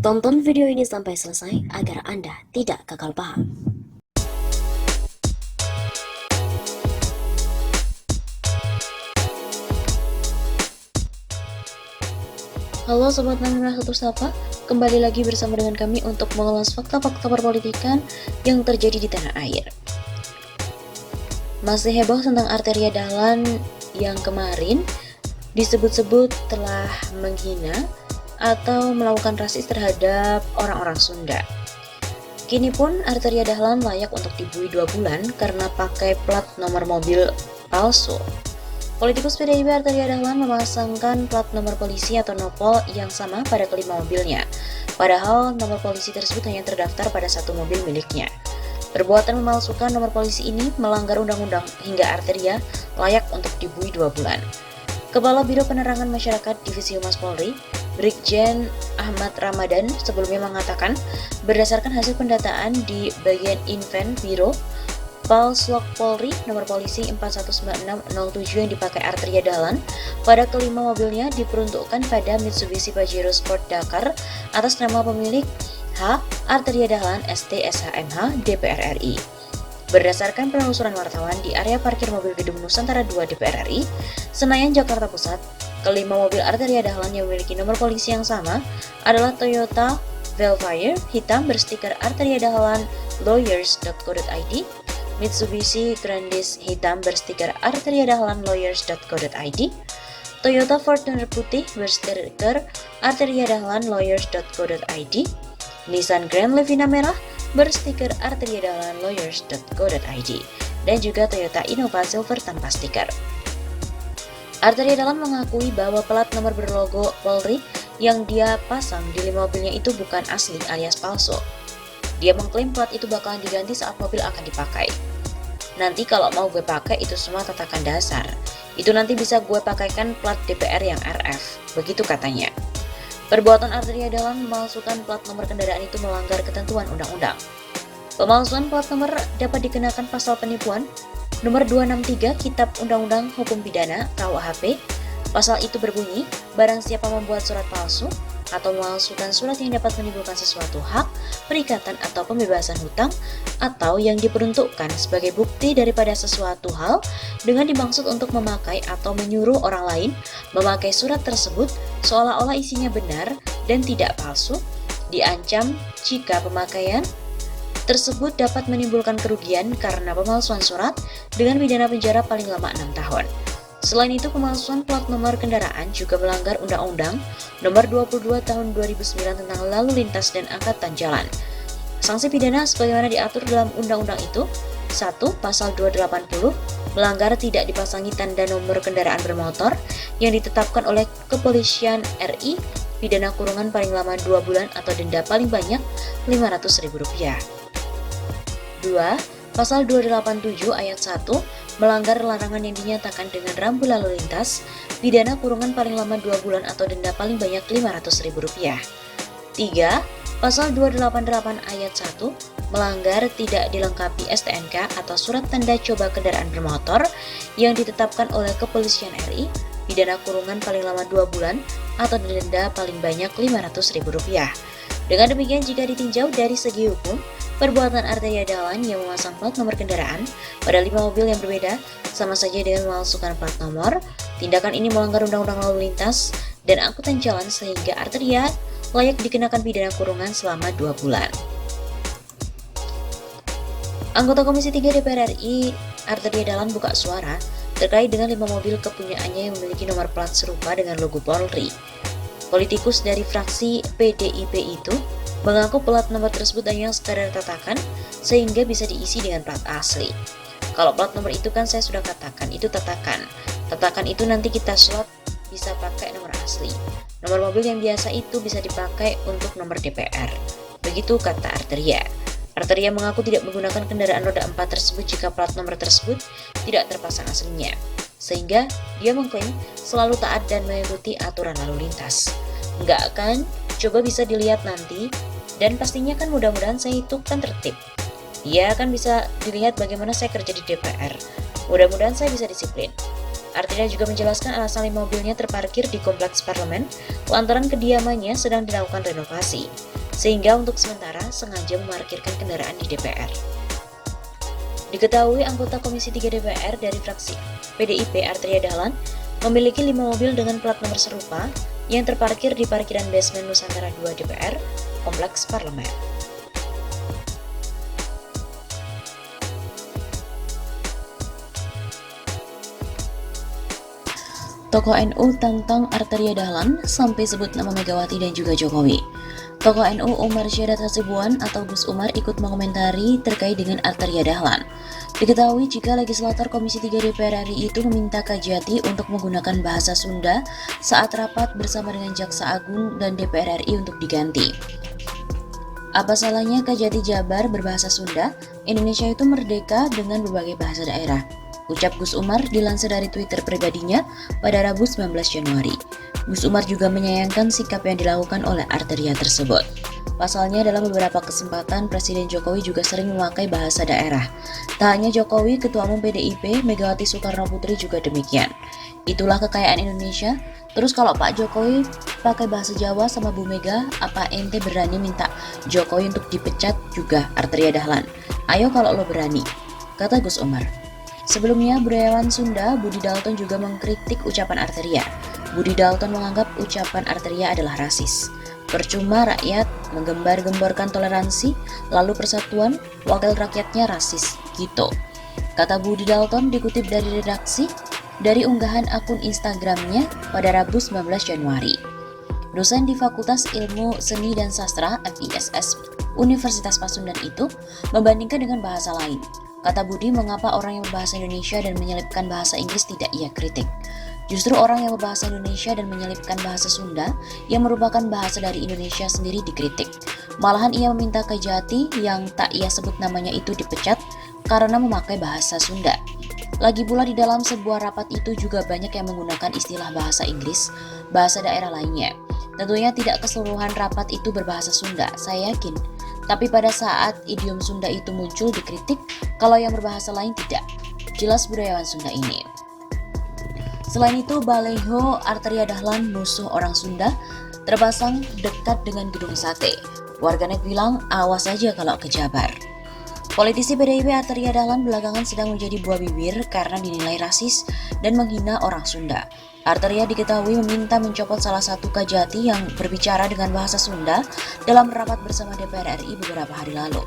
Tonton video ini sampai selesai agar Anda tidak gagal paham. Halo Sobat Manura Satu Sapa, kembali lagi bersama dengan kami untuk mengulas fakta-fakta perpolitikan yang terjadi di tanah air. Masih heboh tentang Arteria Dahlan yang kemarin disebut-sebut telah menghina atau melakukan rasis terhadap orang-orang Sunda. Kini pun Arteria Dahlan layak untuk dibui 2 bulan karena pakai plat nomor mobil palsu. Politikus PDIP Arteria Dahlan memasangkan plat nomor polisi atau nopol yang sama pada kelima mobilnya. Padahal nomor polisi tersebut hanya terdaftar pada satu mobil miliknya. Perbuatan memalsukan nomor polisi ini melanggar undang-undang hingga Arteria layak untuk dibui 2 bulan. Kepala Biro Penerangan Masyarakat Divisi Humas Polri, Brigjen Ahmad Ramadan sebelumnya mengatakan berdasarkan hasil pendataan di bagian Inven Biro Palswak Polri nomor polisi 419607 yang dipakai Arteria Dahlan pada kelima mobilnya diperuntukkan pada Mitsubishi Pajero Sport Dakar atas nama pemilik H. Arteria Dahlan ST SHMH DPR RI. Berdasarkan penelusuran wartawan di area parkir mobil Gedung Nusantara 2 DPR RI, Senayan, Jakarta Pusat, kelima mobil Arteria Dahlan yang memiliki nomor polisi yang sama adalah Toyota Velfire hitam berstiker Arteria Dahlan lawyers.co.id, Mitsubishi Grandis hitam berstiker Arteria Dahlan lawyers.co.id, Toyota Fortuner putih berstiker Arteria Dahlan lawyers.co.id, Nissan Grand Levina merah berstiker Arteria Dahlan lawyers.co.id, dan juga Toyota Innova Silver tanpa stiker. Arteria Dahlan mengakui bahwa plat nomor berlogo Polri yang dia pasang di 5 mobilnya itu bukan asli alias palsu. Dia mengklaim plat itu bakalan diganti saat mobil akan dipakai. Nanti kalau mau gue pakai itu semua tatakan dasar. Itu nanti bisa gue pakaikan plat DPR yang RF, begitu katanya. Perbuatan Arteria Dahlan memalsukan plat nomor kendaraan itu melanggar ketentuan undang-undang. Pemalsuan plat nomor dapat dikenakan pasal penipuan nomor 263 Kitab Undang-Undang Hukum Pidana KUHP. Pasal itu berbunyi, barang siapa membuat surat palsu atau memalsukan surat yang dapat menimbulkan sesuatu hak, perikatan atau pembebasan hutang atau yang diperuntukkan sebagai bukti daripada sesuatu hal dengan dimaksud untuk memakai atau menyuruh orang lain memakai surat tersebut seolah-olah isinya benar dan tidak palsu, diancam jika pemakaian tersebut dapat menimbulkan kerugian karena pemalsuan surat dengan pidana penjara paling lama 6 tahun. Selain itu, pemalsuan plat nomor kendaraan juga melanggar Undang-Undang Nomor 22 Tahun 2009 tentang Lalu Lintas dan Angkutan Jalan. Sanksi pidana sebagaimana diatur dalam undang-undang itu: 1. Pasal 280, melanggar tidak dipasangi tanda nomor kendaraan bermotor yang ditetapkan oleh Kepolisian RI, pidana kurungan paling lama 2 bulan atau denda paling banyak Rp500.000. 2. Pasal 287 ayat 1, melanggar larangan yang dinyatakan dengan rambu lalu lintas, pidana kurungan paling lama 2 bulan atau denda paling banyak Rp500.000. 3. Pasal 288 ayat 1, melanggar tidak dilengkapi STNK atau surat tanda coba kendaraan bermotor yang ditetapkan oleh Kepolisian RI, pidana kurungan paling lama 2 bulan atau denda paling banyak Rp500.000. Dengan demikian, jika ditinjau dari segi hukum, perbuatan Arteria Dahlan yang memasang plat nomor kendaraan pada 5 mobil yang berbeda sama saja dengan memalsukan plat nomor. Tindakan ini melanggar Undang-Undang Lalu Lintas dan Angkutan Jalan sehingga Arteria layak dikenakan pidana kurungan selama 2 bulan. Anggota Komisi 3 DPR RI Arteria Dahlan buka suara terkait dengan 5 mobil kepunyaannya yang memiliki nomor plat serupa dengan logo Polri. Politikus dari fraksi PDIP itu mengaku plat nomor tersebut hanya sekadar tatakan sehingga bisa diisi dengan plat asli. Kalau plat nomor itu kan saya sudah katakan itu tatakan. Tatakan itu nanti kita slot bisa pakai nomor asli. Nomor mobil yang biasa itu bisa dipakai untuk nomor DPR. Begitu kata Arteria. Arteria mengaku tidak menggunakan kendaraan roda 4 tersebut jika plat nomor tersebut tidak terpasang aslinya. Sehingga dia mengklaim selalu taat dan mengikuti aturan lalu lintas. Enggak kan? Coba bisa dilihat nanti. Dan pastinya kan mudah-mudahan saya itu kan tertib. Ya kan bisa dilihat bagaimana saya kerja di DPR. Mudah-mudahan saya bisa disiplin. Artinya juga menjelaskan alasan mobilnya terparkir di kompleks parlemen lantaran kediamannya sedang dilakukan renovasi. sehingga untuk sementara sengaja memarkirkan kendaraan di DPR. Diketahui anggota Komisi 3 DPR dari fraksi PDIP Arteria Dahlan memiliki 5 mobil dengan plat nomor serupa yang terparkir di parkiran basement Nusantara 2 DPR, Kompleks Parlemen. Tokoh NU tantang Arteria Dahlan sampai sebut nama Megawati dan juga Jokowi. Tokoh NU Umar Syadat Hasibuan atau Gus Umar ikut mengomentari terkait dengan Arteria Dahlan. Diketahui jika legislator Komisi 3 DPR RI itu meminta Kajati untuk menggunakan bahasa Sunda saat rapat bersama dengan Jaksa Agung dan DPR RI untuk diganti. Apa salahnya Kajati Jabar berbahasa Sunda? Indonesia itu merdeka dengan berbagai bahasa daerah. Ucap Gus Umar dilansir dari Twitter pribadinya pada Rabu 19 Januari. Gus Umar juga menyayangkan sikap yang dilakukan oleh Arteria tersebut. Pasalnya dalam beberapa kesempatan Presiden Jokowi juga sering memakai bahasa daerah. Tak hanya Jokowi, Ketua Umum PDIP Megawati Soekarno Putri juga demikian. Itulah kekayaan Indonesia. Terus kalau Pak Jokowi pakai bahasa Jawa sama Bu Mega, apa ente berani minta Jokowi untuk dipecat juga Arteria Dahlan? Ayo kalau lo berani, kata Gus Umar. Sebelumnya, budayawan Sunda Budi Dalton juga mengkritik ucapan Arteria. Budi Dalton menganggap ucapan Arteria adalah rasis. Percuma rakyat menggembar-gemborkan toleransi, lalu persatuan, wakil rakyatnya rasis, gitu. Kata Budi Dalton dikutip dari redaksi dari unggahan akun Instagramnya pada Rabu 19 Januari. Dosen di Fakultas Ilmu Seni dan Sastra FISS Universitas Pasundan itu membandingkan dengan bahasa lain. Kata Budi, mengapa orang yang berbahasa Indonesia dan menyelipkan bahasa Inggris tidak ia kritik? Justru orang yang berbahasa Indonesia dan menyelipkan bahasa Sunda yang merupakan bahasa dari Indonesia sendiri dikritik. Malahan ia meminta Kajati yang tak ia sebut namanya itu dipecat karena memakai bahasa Sunda. Lagi pula di dalam sebuah rapat itu juga banyak yang menggunakan istilah bahasa Inggris, bahasa daerah lainnya. Tentunya tidak keseluruhan rapat itu berbahasa Sunda, saya yakin. Tapi pada saat idiom Sunda itu muncul dikritik, kalau yang berbahasa lain tidak. Jelas budayawan Sunda ini. Selain itu, baliho Arteria Dahlan musuh orang Sunda terpasang dekat dengan gedung sate. Warganet bilang, awas aja kalau ke Jabar. Politisi PDIP Arteria Dahlan belakangan sedang menjadi buah bibir karena dinilai rasis dan menghina orang Sunda. Arteria diketahui meminta mencopot salah satu Kajati yang berbicara dengan bahasa Sunda dalam rapat bersama DPR RI beberapa hari lalu.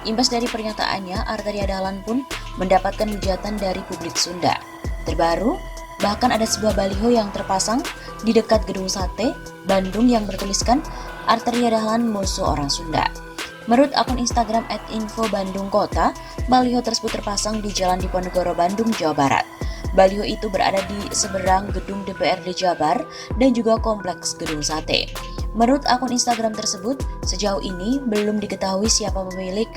Imbas dari pernyataannya, Arteria Dahlan pun mendapatkan hujatan dari publik Sunda. Terbaru, bahkan ada sebuah baliho yang terpasang di dekat gedung sate Bandung yang bertuliskan Arteria Dahlan musuh orang Sunda. Menurut akun Instagram @info_bandung_kota, baliho tersebut terpasang di Jalan Diponegoro, Bandung, Jawa Barat. Baliho itu berada di seberang gedung DPRD Jabar dan juga kompleks gedung sate. Menurut akun Instagram tersebut, sejauh ini belum diketahui siapa pemilik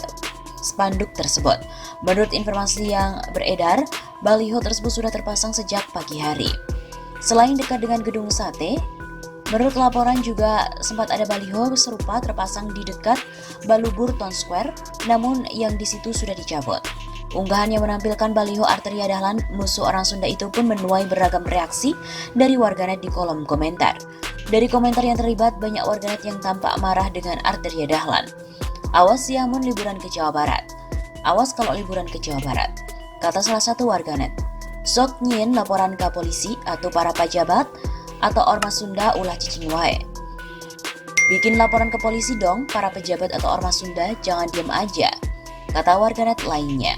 spanduk tersebut. Menurut informasi yang beredar, baliho tersebut sudah terpasang sejak pagi hari. Selain dekat dengan gedung sate, menurut laporan juga sempat ada baliho serupa terpasang di dekat Balubur Town Square, namun yang di situ sudah dicabut. Unggahan yang menampilkan baliho Arteria Dahlan musuh orang Sunda itu pun menuai beragam reaksi dari warganet di kolom komentar. Dari komentar yang terlibat, banyak warganet yang tampak marah dengan Arteria Dahlan. Awas ya mun liburan ke Jawa Barat. Awas kalau liburan ke Jawa Barat, kata salah satu warganet. Sok nyien laporan ke polisi atau para pejabat atau ormas Sunda ulah cicing wae. Bikin laporan ke polisi dong para pejabat atau ormas Sunda, jangan diam aja, kata warganet lainnya.